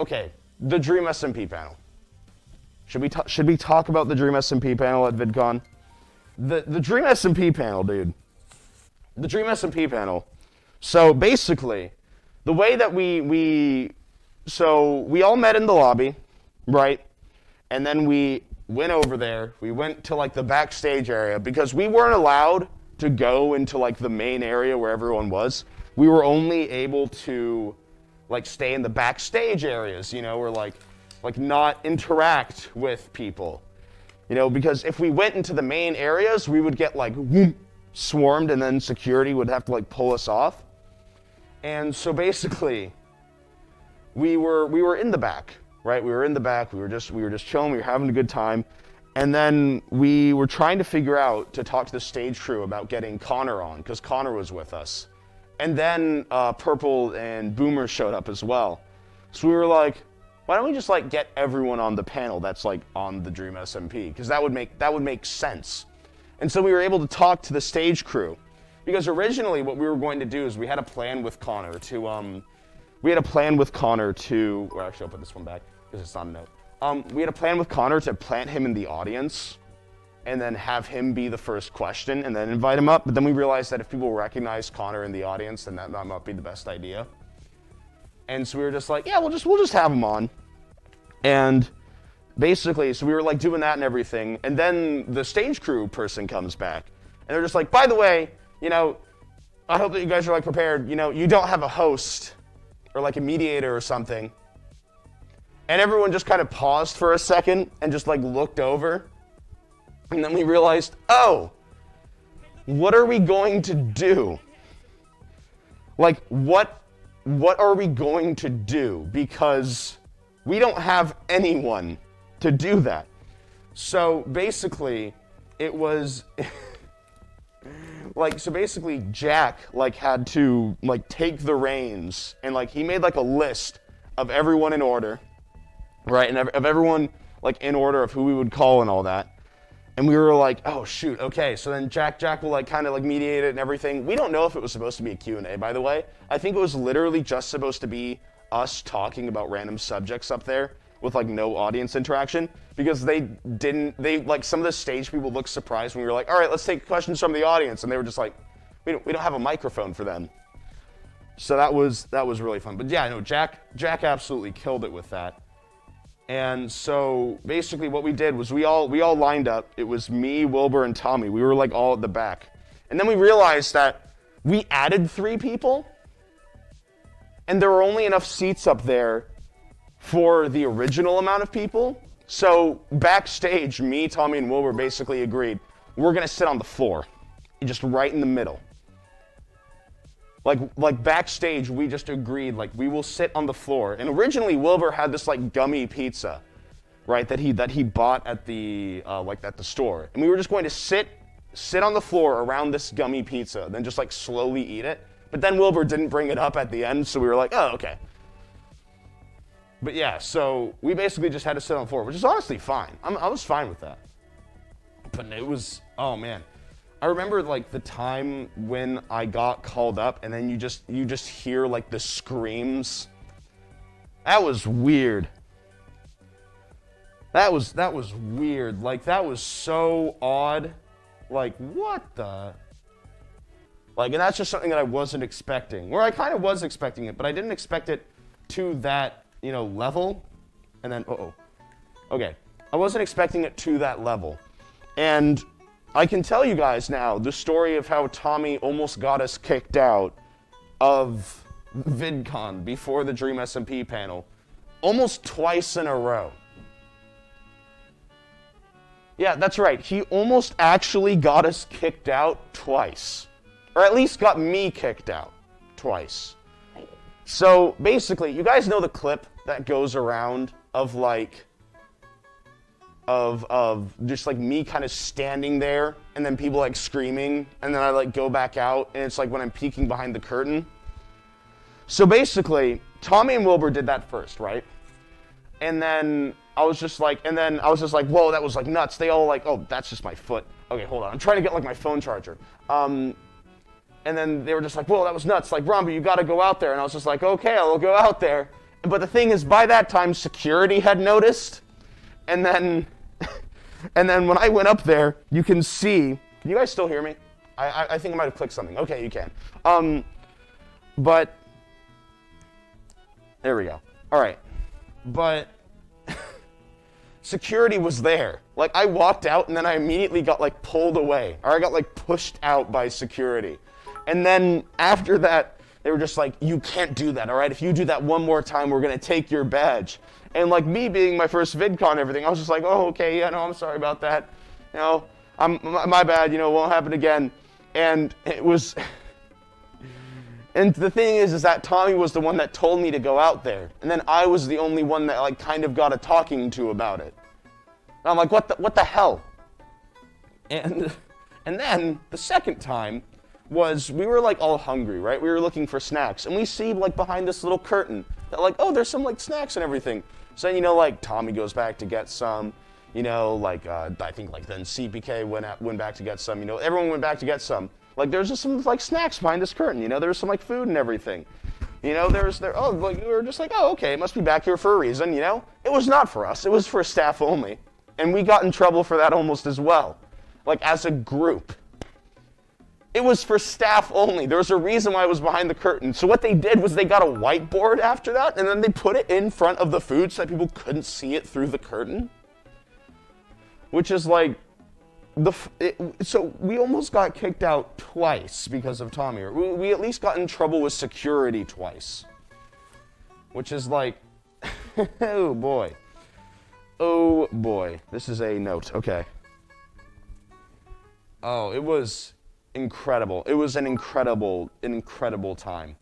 okay, the Dream SMP panel. Should we talk about the Dream SMP panel at VidCon? The Dream SMP panel, dude. The Dream SMP panel. So basically, the way that we all met in the lobby, right? And then we went over there. We went to like the backstage area because we weren't allowed to go into like the main area where everyone was. We were only able to like stay in the backstage areas, you know, or like not interact with people. You know, because if we went into the main areas, we would get like whoop, swarmed, and then security would have to like pull us off. And so basically, we were in the back, right? We were in the back. We were just chilling. We were having a good time, and then we were trying to figure out to talk to the stage crew about getting Connor on because Connor was with us, and then Purple and Boomer showed up as well. So we were like, why don't we just like get everyone on the panel that's like on the Dream SMP? Because that would make sense. And so we were able to talk to the stage crew. Because originally what we were going to do is we had a plan with Connor to, or actually I'll put this one back because it's not a note. We had a plan with Connor to plant him in the audience and then have him be the first question and then invite him up. But then we realized that if people recognize Connor in the audience, then that might not be the best idea. And so we were just like, yeah, we'll just have him on. And basically, so we were like doing that and everything. And then the stage crew person comes back. And they're just like, by the way, you know, I hope that you guys are like prepared. You know, you don't have a host or like a mediator or something. And everyone just kind of paused for a second and just like looked over. And then we realized, oh, what are we going to do? Like, what are we going to do? Because we don't have anyone to do that. So basically, it was like, so basically Jack like had to like take the reins and like he made like a list of everyone in order, right? And of everyone like in order of who we would call and all that. And we were like, oh shoot, okay. So then Jack will like kind of like mediate it and everything. We don't know if it was supposed to be a Q&A, by the way. I think it was literally just supposed to be us talking about random subjects up there with like no audience interaction because they like some of the stage people looked surprised when we were like, all right, let's take questions from the audience. And they were just like, we don't have a microphone for them. So that was really fun. But yeah, no, Jack absolutely killed it with that. And so basically what we did was we all lined up. It was me, Wilbur, and Tommy. We were like all at the back. And then we realized that we added 3 people and there were only enough seats up there for the original amount of people. So backstage, me, Tommy, and Wilbur basically agreed, we're gonna sit on the floor, just right in the middle. Like backstage, we just agreed, like we will sit on the floor. And originally, Wilbur had this like gummy pizza, right, that he bought at the at the store, and we were just going to sit on the floor around this gummy pizza, then just like slowly eat it. But then Wilbur didn't bring it up at the end, so we were like, oh, okay. But yeah, so we basically just had to sit on the floor, which is honestly fine. I was fine with that. But it was, oh man. I remember like the time when I got called up and then you just hear like the screams. That was weird. That was weird. Like that was so odd. Like what the? Like, and that's just something that I wasn't expecting. Or I kind of was expecting it, but I didn't expect it to that, you know, level. And then, okay. I wasn't expecting it to that level. And I can tell you guys now the story of how Tommy almost got us kicked out of VidCon before the Dream SMP panel almost twice in a row. Yeah, that's right. He almost actually got us kicked out twice. Or at least got me kicked out twice. So basically, you guys know the clip that goes around of like of just like me kind of standing there and then people like screaming and then I like go back out and it's like when I'm peeking behind the curtain. So basically, Tommy and Wilbur did that first, right? And then I was just like, whoa, that was like nuts. They all like, oh, that's just my foot. Okay, hold on. I'm trying to get like my phone charger. And then they were just like, whoa, that was nuts. Like, Ranboo, you gotta go out there. And I was just like, okay, I'll go out there. But the thing is, by that time, security had noticed, and then, and then when I went up there, you can see. Can you guys still hear me? I think I might have clicked something. Okay, you can. But there we go. All right, but security was there. Like, I walked out, and then I immediately got like pulled away, or I got like pushed out by security, and then after that. They were just like, you can't do that, all right? If you do that one more time, we're going to take your badge. And like me being my first VidCon and everything, I was just like, oh, okay, yeah, no, I'm sorry about that. You know, my bad, you know, won't happen again. And it was, and the thing is that Tommy was the one that told me to go out there. And then I was the only one that like kind of got a talking to about it. And I'm like, what the hell? And then the second time, was we were like all hungry, right? We were looking for snacks, and we see like behind this little curtain that like, oh, there's some like snacks and everything. So then, you know, like Tommy goes back to get some, you know, like I think like then CPK went back to get some, you know, everyone went back to get some. Like there's just some like snacks behind this curtain, you know, there's some like food and everything. You know, like we were just like, oh, okay, it must be back here for a reason, you know? It was not for us, it was for staff only. And we got in trouble for that almost as well. Like as a group. It was for staff only. There was a reason why it was behind the curtain. So what they did was they got a whiteboard after that, and then they put it in front of the food so that people couldn't see it through the curtain. Which is like, so we almost got kicked out twice because of Tommy. We at least got in trouble with security twice. Which is like, oh boy. Oh boy. This is a note. Okay. Oh, it was incredible. It was an incredible time.